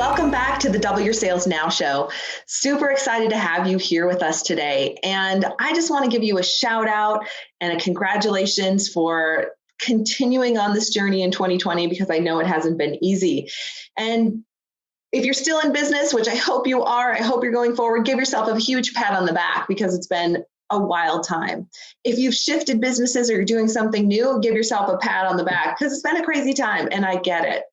welcome back to the Double Your Sales Now show. Super excited to have you here with us today. And I just want to give you a shout out and a congratulations for continuing on this journey in 2020, because I know it hasn't been easy. And if you're still in business, which I hope you are, I hope you're going forward, give yourself a huge pat on the back, because it's been a wild time. If you've shifted businesses or you're doing something new, give yourself a pat on the back, because it's been a crazy time and I get it.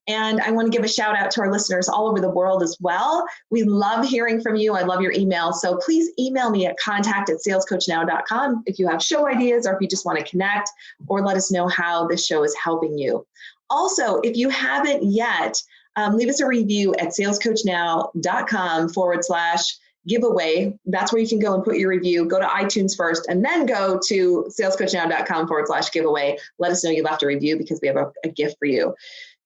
And I want to give a shout out to our listeners all over the world as well. We love hearing from you. I love your email. So please email me at contact@salescoachnow.com if you have show ideas, or if you just want to connect, or let us know how this show is helping you. Also, if you haven't yet, leave us a review at salescoachnow.com/giveaway. That's where you can go and put your review. Go to iTunes first and then go to salescoachnow.com/giveaway. Let us know you left a review, because we have a gift for you.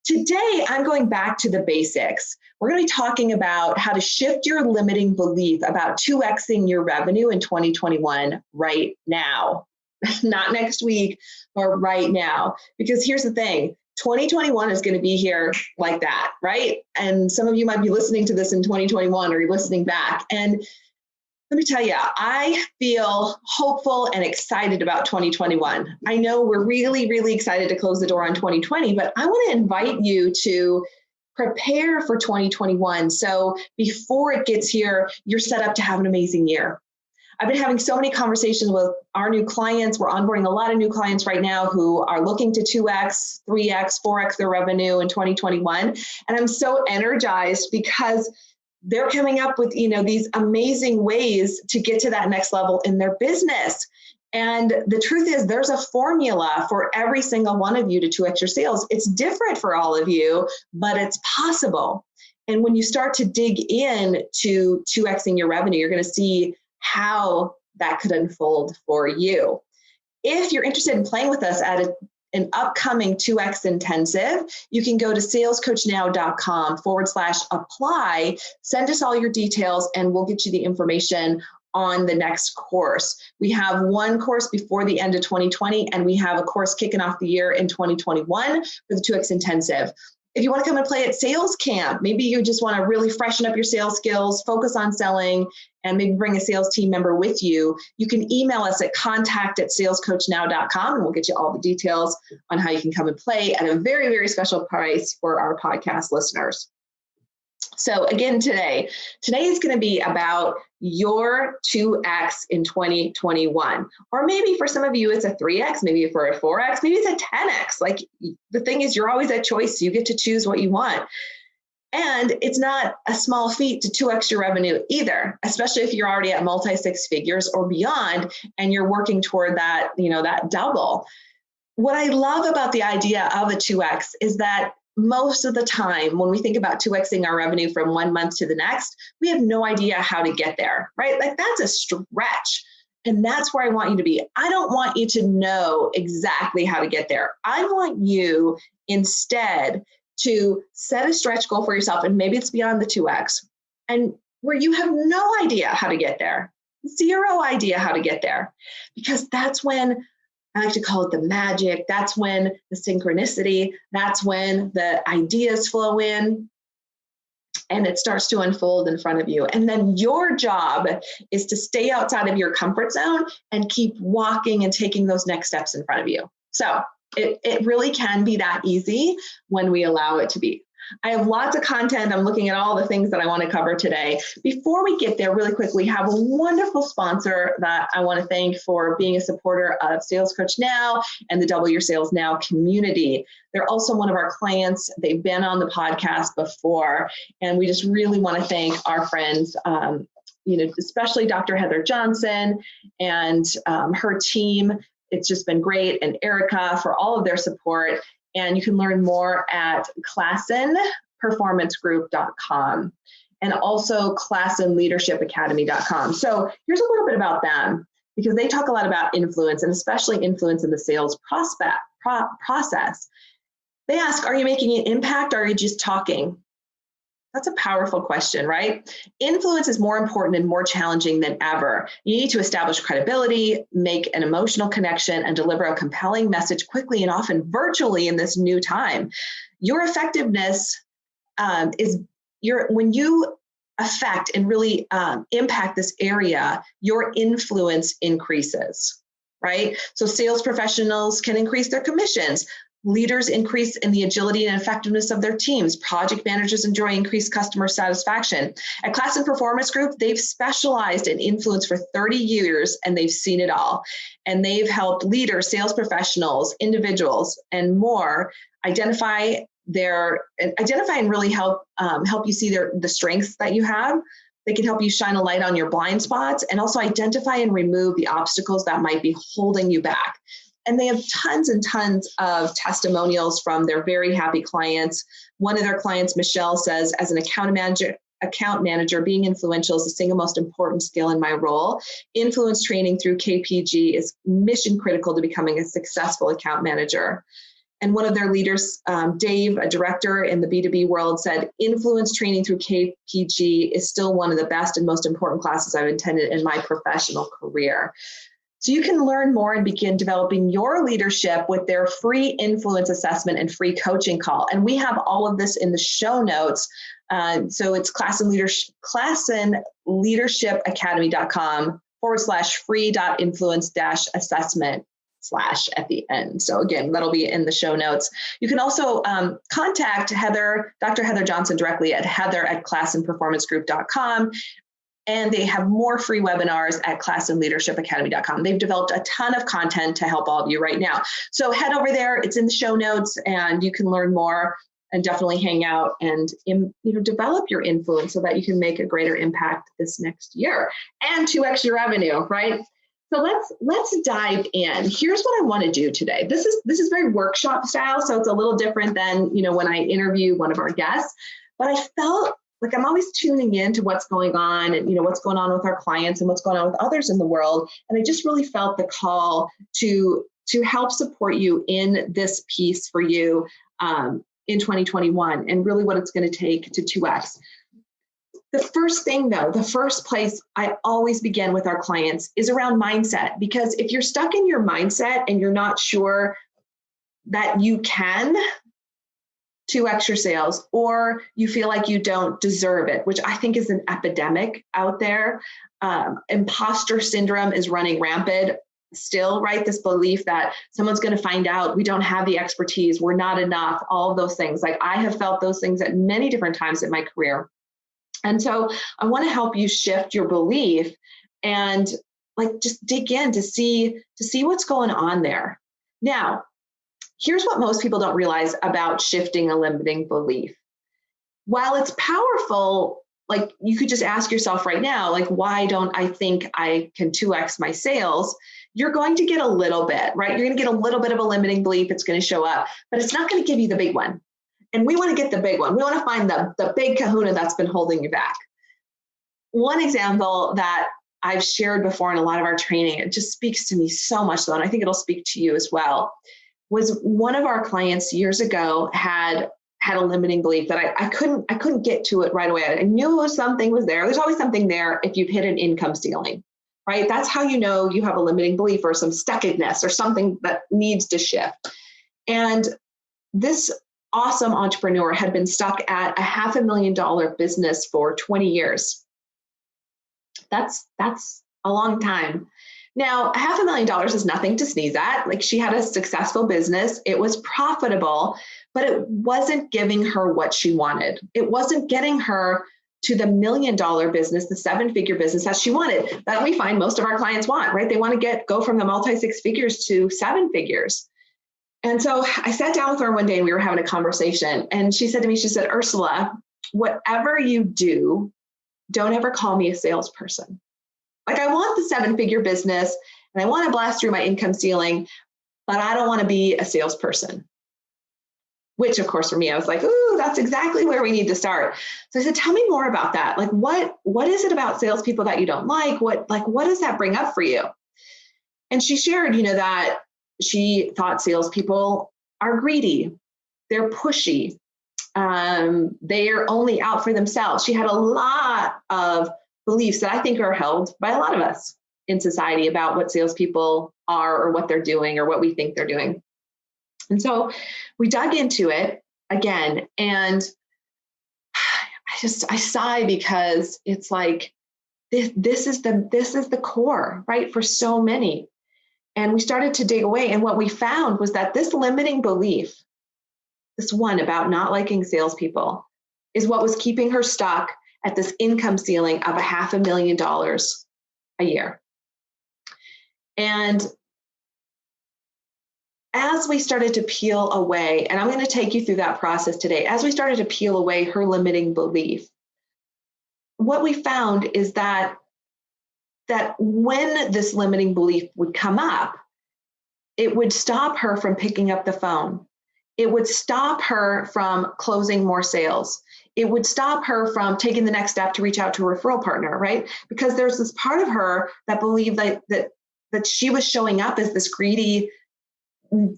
Today, I'm going back to the basics. We're going to be talking about how to shift your limiting belief about 2xing your revenue in 2021 right now. Not next week, but right now. Because here's the thing, 2021 is going to be here like that, right? And some of you might be listening to this in 2021, or you're listening back. And let me tell you, I feel hopeful and excited about 2021. I know we're really, really excited to close the door on 2020, but I want to invite you to prepare for 2021. So before it gets here, you're set up to have an amazing year. I've been having so many conversations with our new clients. We're onboarding a lot of new clients right now who are looking to 2x, 3x, 4x their revenue in 2021. And I'm so energized, because they're coming up with, these amazing ways to get to that next level in their business. And the truth is, there's a formula for every single one of you to 2x your sales. It's different for all of you, but it's possible. And when you start to dig in to 2xing your revenue, you're going to see how that could unfold for you. If you're interested in playing with us at an upcoming 2x intensive, you can go to salescoachnow.com/apply, send us all your details, and we'll get you the information on the next course. We have one course before the end of 2020, and we have a course kicking off the year in 2021 for the 2x intensive. If you want to come and play at sales camp, maybe you just want to really freshen up your sales skills, focus on selling, and maybe bring a sales team member with you, you can email us at contact@salescoachnow.com, and we'll get you all the details on how you can come and play at a very, very special price for our podcast listeners. So again, today is going to be about your 2x in 2021. Or maybe for some of you, it's a 3x, maybe for a 4x, maybe it's a 10x. Like, the thing is, you're always at choice. You get to choose what you want. And it's not a small feat to 2x your revenue either, especially if you're already at multi-six figures or beyond, and you're working toward that, that double. What I love about the idea of a 2x is that most of the time, when we think about 2xing our revenue from one month to the next, we have no idea how to get there, right? Like, that's a stretch. And that's where I want you to be. I don't want you to know exactly how to get there. I want you instead to set a stretch goal for yourself, and maybe it's beyond the 2x, and where you have no idea how to get there, zero idea how to get there, because that's when, I like to call it the magic. That's when the synchronicity, that's when the ideas flow in and it starts to unfold in front of you. And then your job is to stay outside of your comfort zone and keep walking and taking those next steps in front of you. So it really can be that easy when we allow it to be. I have lots of content. I'm looking at all the things that I want to cover today. Before we get there, really quickly, have a wonderful sponsor that I want to thank for being a supporter of Sales Coach Now and the Double Your Sales Now community. They're also one of our clients. They've been on the podcast before, and we just really want to thank our friends, especially Dr. Heather Johnson and her team. It's just been great, and Erica, for all of their support. And you can learn more at classenperformancegroup.com and also classenleadershipacademy.com. So here's a little bit about them, because they talk a lot about influence, and especially influence in the sales process. They ask, are you making an impact, or are you just talking? That's a powerful question, right? Influence is more important and more challenging than ever. You need to establish credibility, make an emotional connection, and deliver a compelling message quickly and often virtually in this new time. Your effectiveness is when you affect and really impact this area, your influence increases, right? So sales professionals can increase their commissions. Leaders increase in the agility and effectiveness of their teams. Project managers enjoy increased customer satisfaction. At Class and Performance Group, they've specialized in influence for 30 years and they've seen it all. And they've helped leaders, sales professionals, individuals, and more identify and really help you see the strengths that you have. They can help you shine a light on your blind spots and also identify and remove the obstacles that might be holding you back. And they have tons and tons of testimonials from their very happy clients. One of their clients, Michelle, says, as an account manager, being influential is the single most important skill in my role. Influence training through KPG is mission critical to becoming a successful account manager. And one of their leaders, Dave, a director in the B2B world, said, influence training through KPG is still one of the best and most important classes I've attended in my professional career. So you can learn more and begin developing your leadership with their free influence assessment and free coaching call. And we have all of this in the show notes. So it's classinleadershipacademy.com/free.influence-assessment/ at the end. So again, that'll be in the show notes. You can also contact Dr. Heather Johnson directly at heather@classinperformancegroup.com. And they have more free webinars at classinleadershipacademy.com. They've developed a ton of content to help all of you right now. So head over there, it's in the show notes, and you can learn more and definitely hang out and develop your influence so that you can make a greater impact this next year and 2x your revenue, right? So let's dive in. Here's what I want to do today. This is very workshop style, so it's a little different than when I interview one of our guests, but I felt like I'm always tuning in to what's going on and what's going on with our clients and what's going on with others in the world. And I just really felt the call to help support you in this piece for you in 2021 and really what it's going to take to 2x. The first thing though, the first place I always begin with our clients is around mindset, because if you're stuck in your mindset and you're not sure that you can 2x your sales, or you feel like you don't deserve it, which I think is an epidemic out there. Imposter syndrome is running rampant still, right? This belief that someone's going to find out we don't have the expertise, we're not enough, all of those things. Like I have felt those things at many different times in my career. And so I want to help you shift your belief and just dig in to see what's going on there. Now, here's what most people don't realize about shifting a limiting belief. While it's powerful, you could just ask yourself right now, why don't I think I can 2x my sales? You're going to get a little bit, right? You're going to get a little bit of a limiting belief. It's going to show up, but it's not going to give you the big one. And we want to get the big one. We want to find the big kahuna that's been holding you back. One example that I've shared before in a lot of our training, it just speaks to me so much though, and I think it'll speak to you as well, was one of our clients years ago had a limiting belief that I couldn't get to it right away. I knew something was there. There's always something there if you've hit an income ceiling, right? That's how you know you have a limiting belief or some stuckedness or something that needs to shift. And this awesome entrepreneur had been stuck at a $500,000 business for 20 years. That's a long time. Now, $500,000 is nothing to sneeze at. She had a successful business. It was profitable, but it wasn't giving her what she wanted. It wasn't getting her to the $1 million business, the 7-figure business that she wanted, that we find most of our clients want, right? They want to go from the multi-6 figures to 7 figures. And so I sat down with her one day and we were having a conversation, and she said to me, she said, Ursula, whatever you do, don't ever call me a salesperson. I want the 7-figure business and I want to blast through my income ceiling, but I don't want to be a salesperson. Which of course for me, I was like, ooh, that's exactly where we need to start. So I said, tell me more about that. What is it about salespeople that you don't like? What does that bring up for you? And she shared, that she thought salespeople are greedy. They're pushy. They are only out for themselves. She had a lot of beliefs that I think are held by a lot of us in society about what salespeople are or what they're doing or what we think they're doing. And so we dug into it again, and I sigh because it's like, this is the core, right? For so many. And we started to dig away. And what we found was that this limiting belief, this one about not liking salespeople, is what was keeping her stuck at this income ceiling of $500,000 a year. And as we started to peel away, and I'm going to take you through that process today, as we started to peel away her limiting belief, what we found is that when this limiting belief would come up, it would stop her from picking up the phone. It would stop her from closing more sales. It would stop her from taking the next step to reach out to a referral partner, right? Because there's this part of her that believed that she was showing up as this greedy,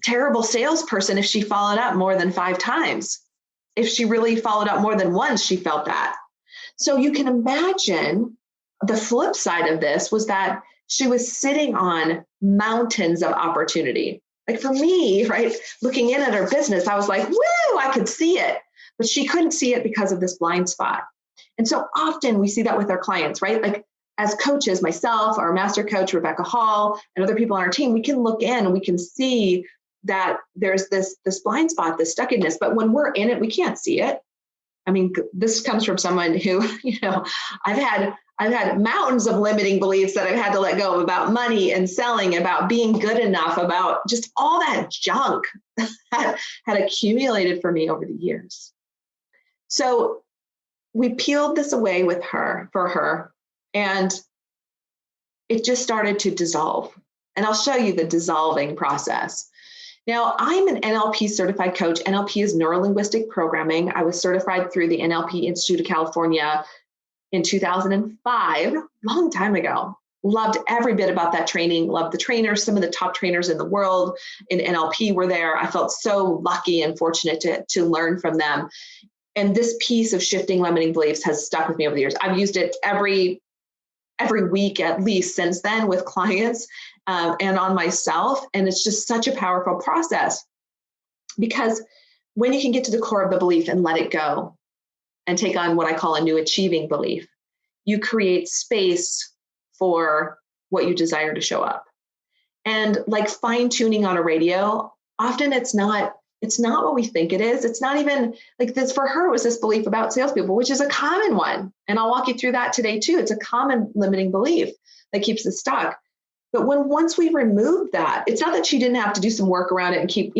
terrible salesperson if she followed up more than 5 times. If she really followed up more than once, she felt that. So you can imagine the flip side of this was that she was sitting on mountains of opportunity. Like for me, right, looking in at her business, I was like, woo, I could see it. But she couldn't see it because of this blind spot. And so often we see that with our clients, right? Like as coaches, myself, our master coach, Rebecca Hall, and other people on our team, we can look in and we can see that there's this blind spot, this stuckedness. But when we're in it, we can't see it. I mean, this comes from someone who, I've had mountains of limiting beliefs that I've had to let go of about money and selling, about being good enough, about just all that junk that had accumulated for me over the years. So we peeled this away for her, and it just started to dissolve. And I'll show you the dissolving process. Now, I'm an NLP certified coach. NLP is neuro-linguistic programming. I was certified through the NLP Institute of California in 2005, long time ago. Loved every bit about that training, loved the trainers. Some of the top trainers in the world in NLP were there. I felt so lucky and fortunate to learn from them. And this piece of shifting limiting beliefs has stuck with me over the years. I've used it every week at least since then with clients and on myself. And it's just such a powerful process, because when you can get to the core of the belief and let it go and take on what I call a new achieving belief, you create space for what you desire to show up. And like fine tuning on a radio, often it's not what we think it is. It's not even like this. For her, it was this belief about salespeople, which is a common one. And I'll walk you through that today too. It's a common limiting belief that keeps us stuck. But once we remove that, it's not that she didn't have to do some work around it and keep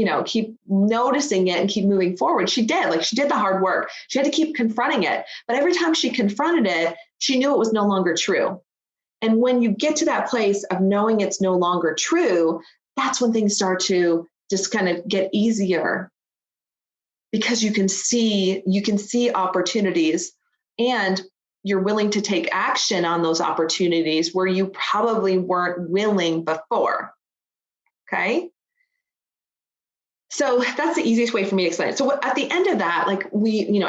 noticing it and keep moving forward. She did. Like she did the hard work. She had to keep confronting it. But every time she confronted it, she knew it was no longer true. And when you get to that place of knowing it's no longer true, that's when things start to just kind of get easier, because you can see opportunities, and you're willing to take action on those opportunities where you probably weren't willing before. Okay. So that's the easiest way for me to explain it. So at the end of that, like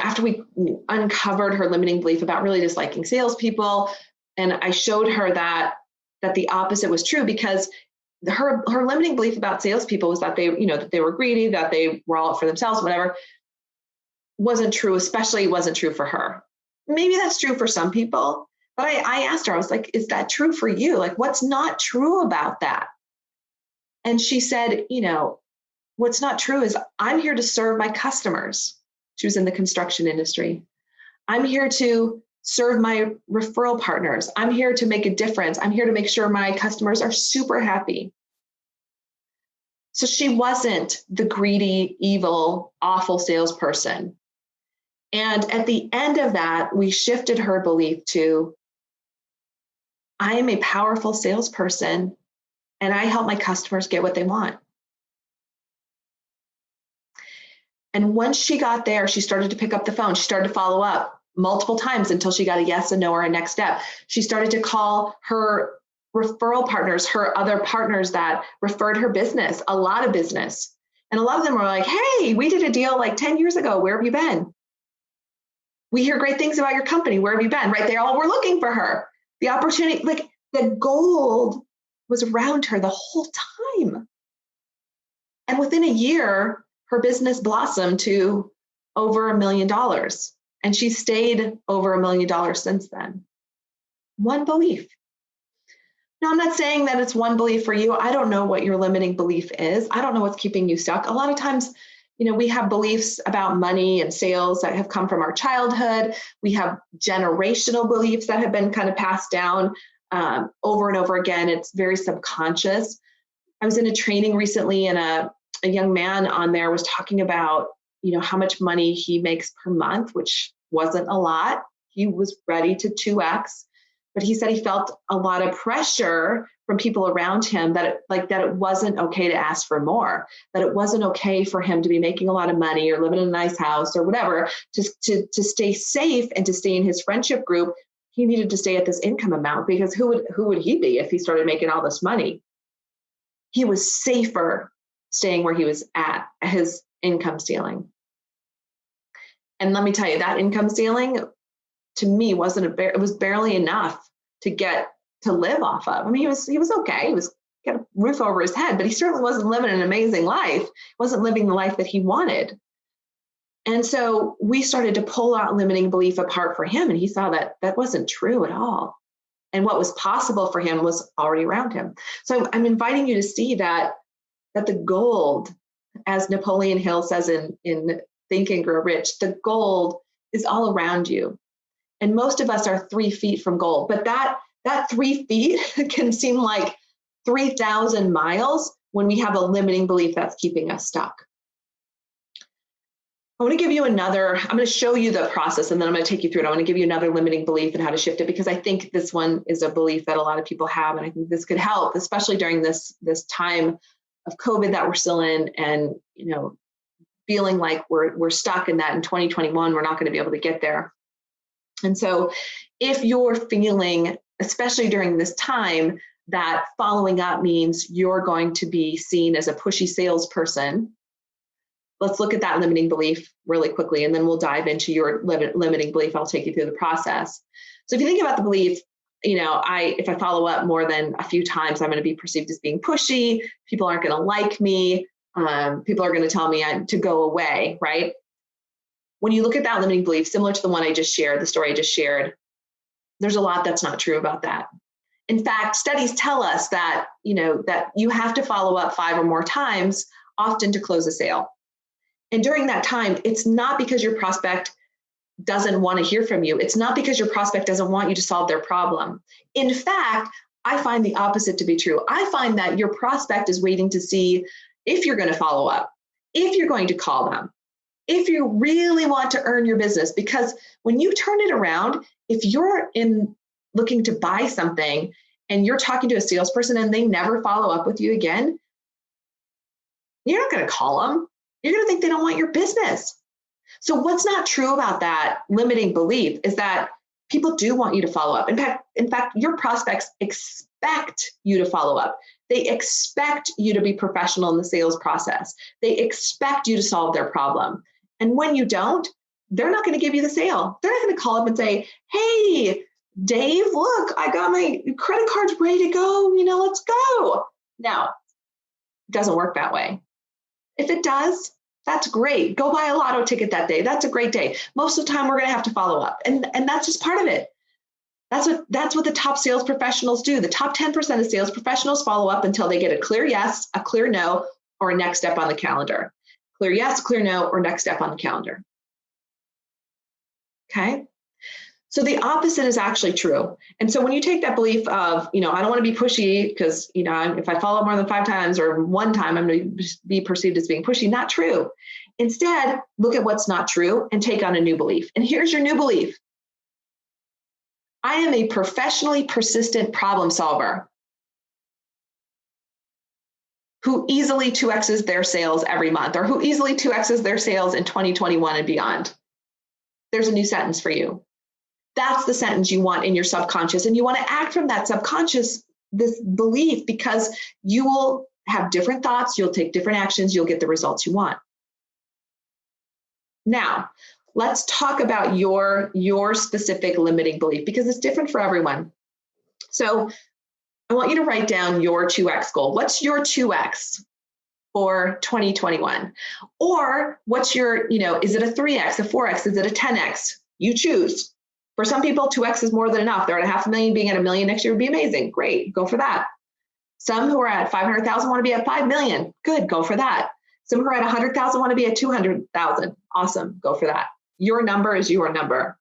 after we uncovered her limiting belief about really disliking salespeople, and I showed her that the opposite was true, because her limiting belief about salespeople was that they were greedy, that they were all out for themselves, whatever, wasn't true, especially wasn't true for her. Maybe that's true for some people, but I asked her, I was like, is that true for you? Like, what's not true about that? And she said, what's not true is I'm here to serve my customers. She was in the construction industry. I'm here to serve my referral partners. I'm here to make a difference. I'm here to make sure my customers are super happy. So she wasn't the greedy, evil, awful salesperson. And at the end of that, we shifted her belief to, I am a powerful salesperson and I help my customers get what they want. And once she got there, she started to pick up the phone. She started to follow up multiple times until she got a yes, a no, or a next step. She started to call her referral partners, her other partners that referred her business, a lot of business. And a lot of them were like, hey, we did a deal like 10 years ago. Where have you been? We hear great things about your company. Where have you been? Right? They all were looking for her. The opportunity, like the gold was around her the whole time. And within a year, her business blossomed to over $1 million. And she stayed over $1 million since then. One belief. Now, I'm not saying that it's one belief for you. I don't know what your limiting belief is. I don't know what's keeping you stuck. A lot of times, we have beliefs about money and sales that have come from our childhood. We have generational beliefs that have been kind of passed down over and over again. It's very subconscious. I was in a training recently, and a young man on there was talking about, how much money he makes per month, which wasn't a lot. He was ready to 2x, but he said he felt a lot of pressure from people around him that it wasn't okay to ask for more, that it wasn't okay for him to be making a lot of money or living in a nice house or whatever, just to stay safe and to stay in his friendship group. He needed to stay at this income amount, because who would he be if he started making all this money? He was safer staying where he was at his income ceiling. And let me tell you, that income ceiling to me it was barely enough to live off of. I mean, he was okay. He was got a roof over his head, but he certainly wasn't living an amazing life. He wasn't living the life that he wanted. And so we started to pull out limiting belief apart for him, and he saw that that wasn't true at all. And what was possible for him was already around him. So I'm inviting you to see that the gold, as Napoleon Hill says in Think and Grow Rich, the gold is all around you. And most of us are 3 feet from gold, but that 3 feet can seem like 3,000 miles when we have a limiting belief that's keeping us stuck. I'm going to show you the process, and then I'm going to take you through it. I want to give you another limiting belief and how to shift it, because I think this one is a belief that a lot of people have, and I think this could help, especially during this time of COVID that we're still in, and feeling like we're stuck in that in 2021, we're not going to be able to get there. And so if you're feeling, especially during this time, that following up means you're going to be seen as a pushy salesperson, let's look at that limiting belief really quickly, and then we'll dive into your limiting belief. I'll take you through the process. So if you think about the belief, if I follow up more than a few times, I'm going to be perceived as being pushy. People aren't going to like me. People are going to tell me to go away, right? When you look at that limiting belief, similar to the one I just shared, the story I just shared, there's a lot that's not true about that. In fact, studies tell us that, that you have to follow up 5 or more times often to close a sale. And during that time, it's not because your prospect doesn't want to hear from you. It's not because your prospect doesn't want you to solve their problem. In fact, I find the opposite to be true. I find that your prospect is waiting to see if you're going to follow up, if you're going to call them, if you really want to earn your business. Because when you turn it around, if you're looking to buy something and you're talking to a salesperson and they never follow up with you again, you're not going to call them. You're going to think they don't want your business. So what's not true about that limiting belief is that people do want you to follow up. In fact, your prospects expect you to follow up. They expect you to be professional in the sales process. They expect you to solve their problem. And when you don't, they're not going to give you the sale. They're not going to call up and say, hey, Dave, look, I got my credit cards ready to go. Let's go. No, it doesn't work that way. If it does, that's great. Go buy a lotto ticket that day. That's a great day. Most of the time, we're going to have to follow up. And that's just part of it. That's what the top sales professionals do. The top 10% of sales professionals follow up until they get a clear yes, a clear no, or a next step on the calendar. Clear yes, clear no, or next step on the calendar. Okay? So the opposite is actually true. And so when you take that belief of, I don't want to be pushy because, if I follow up more than 5 times or 1 time, I'm going to be perceived as being pushy. Not true. Instead, look at what's not true and take on a new belief. And here's your new belief. I am a professionally persistent problem solver who easily 2x's their sales every month, or who easily 2x's their sales in 2021 and beyond. There's a new sentence for you. That's the sentence you want in your subconscious. And you want to act from that subconscious, this belief, because you will have different thoughts, you'll take different actions, you'll get the results you want. Now, let's talk about your specific limiting belief, because it's different for everyone. So I want you to write down your 2x goal. What's your 2x for 2021? Or what's your, is it a 3x, a 4x, is it a 10x? You choose. For some people, 2x is more than enough. They're at $500,000, being at $1 million next year would be amazing. Great, go for that. Some who are at 500,000 want to be at 5 million. Good, go for that. Some who are at 100,000 want to be at 200,000. Awesome, go for that. Your number is your number.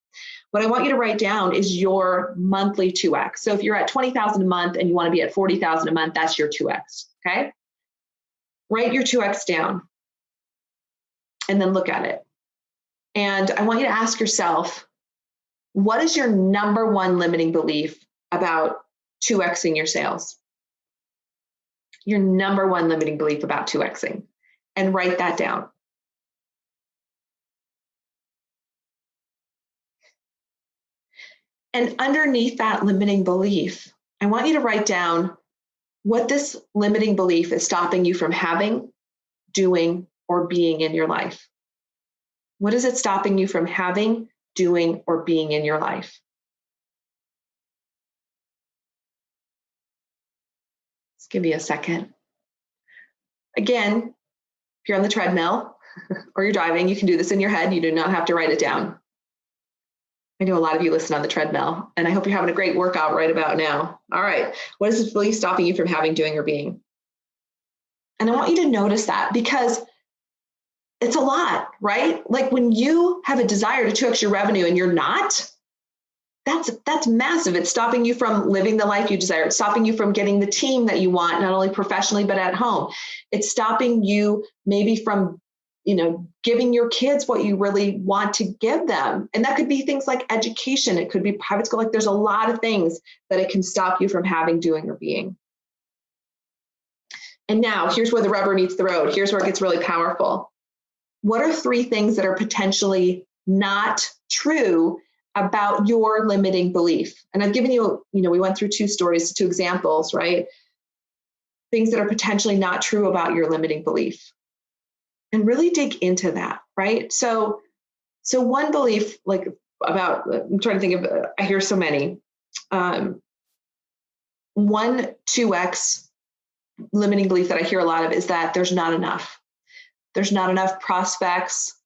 What I want you to write down is your monthly 2x. So if you're at 20,000 a month and you want to be at 40,000 a month, that's your 2x, okay? Write your 2x down and then look at it. And I want you to ask yourself, what is your number one limiting belief about 2xing your sales? Your number one limiting belief about 2xing, and write that down. And underneath that limiting belief, I want you to write down what this limiting belief is stopping you from having, doing, or being in your life. What is it stopping you from having, doing, or being in your life? Let's give you a second. Again, if you're on the treadmill or you're driving, you can do this in your head. You do not have to write it down. I know a lot of you listen on the treadmill, and I hope you're having a great workout right about now. All right. What is this belief stopping you from having, doing, or being? And I want you to notice that, because it's a lot, right? Like when you have a desire to 2x your revenue and you're not, that's massive. It's stopping you from living the life you desire. It's stopping you from getting the team that you want, not only professionally, but at home. It's stopping you maybe from, giving your kids what you really want to give them. And that could be things like education. It could be private school. Like there's a lot of things that it can stop you from having, doing, or being. And now here's where the rubber meets the road. Here's where it gets really powerful. What are 3 things that are potentially not true about your limiting belief? And I've given you, we went through 2 stories, 2 examples, right? Things that are potentially not true about your limiting belief. And really dig into that, right? So one belief, like about, I'm trying to think of, I hear so many. 2x limiting belief that I hear a lot of is that there's not enough. There's not enough prospects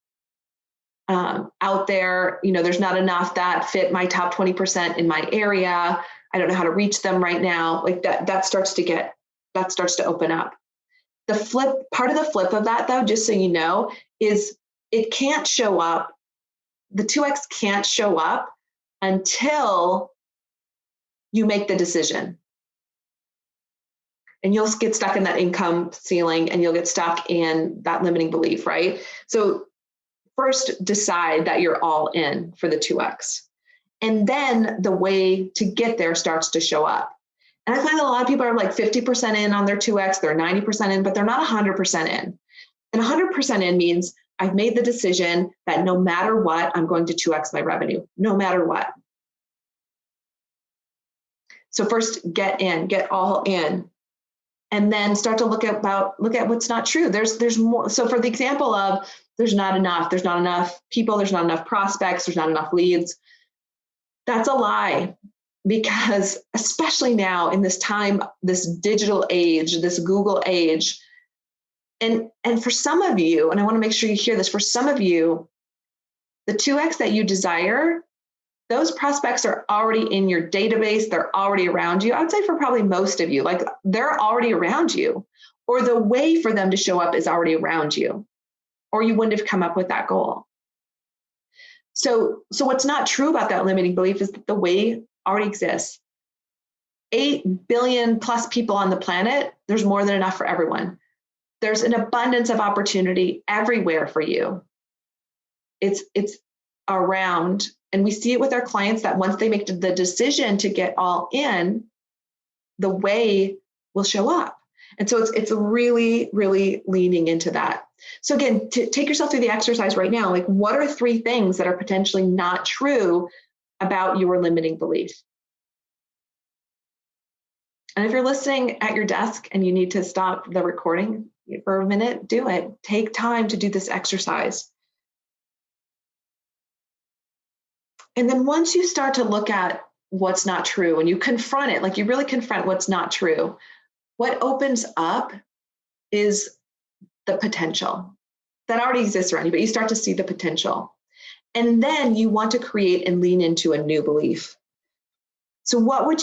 out there. There's not enough that fit my top 20% in my area. I don't know how to reach them right now. Like that starts to open up. Part of the flip of that, though, just so you know, is it can't show up. The 2x can't show up until you make the decision. And you'll get stuck in that income ceiling, and you'll get stuck in that limiting belief, right? So first decide that you're all in for the 2x. And then the way to get there starts to show up. And I find that a lot of people are like 50% in on their 2x, they're 90% in, but they're not 100% in. And 100% in means I've made the decision that no matter what, I'm going to 2x my revenue, no matter what. So first get all in. And then start to look at what's not true. There's more. So for the example of there's not enough people, there's not enough prospects, there's not enough leads. That's a lie, because especially now in this time, this digital age, this Google age, and for some of you, and I want to make sure you hear this, for some of you, the 2x that you desire, those prospects are already in your database. They're already around you. I would say for probably most of you, like they're already around you, or the way for them to show up is already around you, or you wouldn't have come up with that goal. So what's not true about that limiting belief is that the way already exists. 8 billion plus people on the planet, there's more than enough for everyone. There's an abundance of opportunity everywhere for you. It's around. And we see it with our clients that once they make the decision to get all in, the way will show up. And so it's really, really leaning into that. So again, to take yourself through the exercise right now, like what are 3 things that are potentially not true about your limiting belief? And if you're listening at your desk and you need to stop the recording for a minute, do it. Take time to do this exercise. And then once you start to look at what's not true and you confront it, like you really confront what's not true, what opens up is the potential that already exists around you, but you start to see the potential. And then you want to create and lean into a new belief. So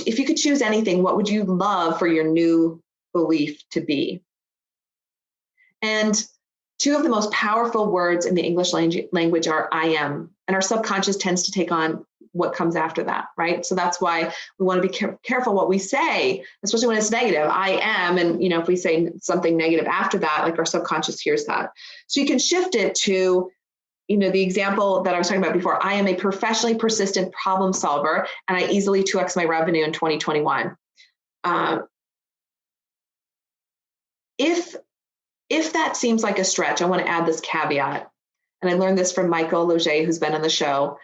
if you could choose anything, what would you love for your new belief to be? And two of the most powerful words in the English language are I am, and our subconscious tends to take on what comes after that, right? So that's why we want to be careful what we say, especially when it's negative. I am, and if we say something negative after that, like our subconscious hears that. So you can shift it to, the example that I was talking about before. I am a professionally persistent problem solver, and I easily 2x my revenue in 2021. If that seems like a stretch, I want to add this caveat. And I learned this from Michael Loge, who's been on the show.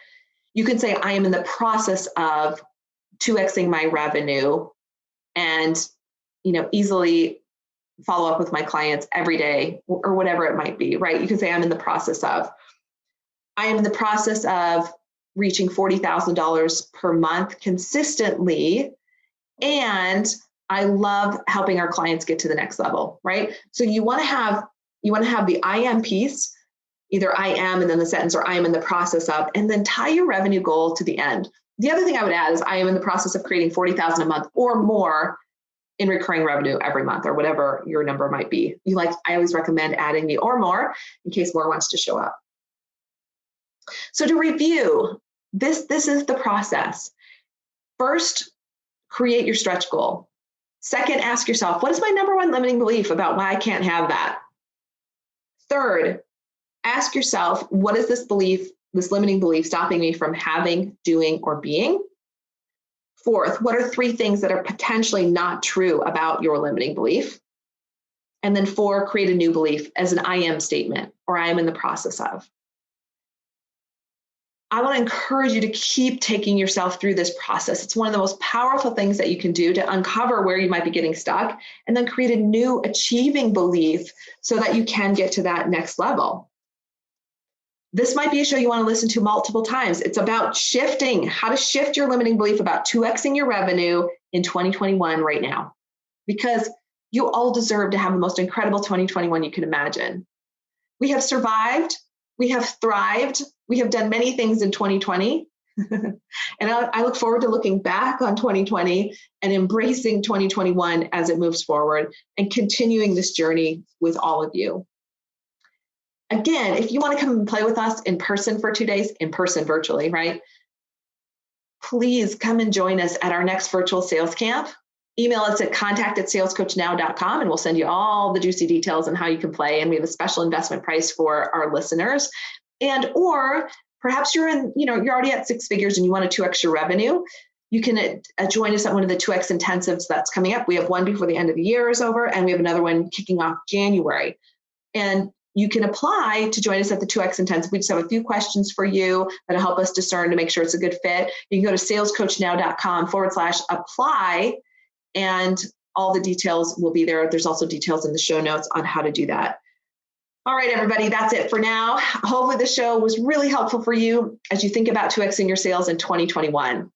You can say, I am in the process of 2xing my revenue and, easily follow up with my clients every day or whatever it might be, right? You can say, I'm in the process of. I am in the process of reaching $40,000 per month consistently. And I love helping our clients get to the next level, right? So you want to have the I am piece, either I am and then the sentence, or I am in the process of, and then tie your revenue goal to the end. The other thing I would add is I am in the process of creating 40,000 a month or more in recurring revenue every month, or whatever your number might be. I always recommend adding the or more in case more wants to show up. So to review, this is the process. First, create your stretch goal. Second, ask yourself, what is my number one limiting belief about why I can't have that? Third, ask yourself, what is this limiting belief stopping me from having, doing, or being? Fourth, what are 3 things that are potentially not true about your limiting belief? And then 4, create a new belief as an I am statement, or I am in the process of. I want to encourage you to keep taking yourself through this process. It's one of the most powerful things that you can do to uncover where you might be getting stuck and then create a new achieving belief so that you can get to that next level. This might be a show you want to listen to multiple times. It's about shifting, how to shift your limiting belief about 2xing your revenue in 2021 right now, because you all deserve to have the most incredible 2021 you can imagine. We have survived. We have thrived. We have done many things in 2020. And I look forward to looking back on 2020 and embracing 2021 as it moves forward and continuing this journey with all of you. Again, if you want to come and play with us in person for 2 days, in person virtually, right? Please come and join us at our next virtual sales camp. Email us at contact@salescoachnow.com and we'll send you all the juicy details on how you can play. And we have a special investment price for our listeners. Or perhaps you're already at 6 figures and you want to 2x your revenue. You can join us at one of the 2x intensives that's coming up. We have one before the end of the year is over, and we have another one kicking off January. And you can apply to join us at the 2x intensive. We just have a few questions for you that'll help us discern to make sure it's a good fit. You can go to salescoachnow.com/apply. And all the details will be there. There's also details in the show notes on how to do that. All right, everybody, that's it for now. Hopefully the show was really helpful for you as you think about 2xing your sales in 2021.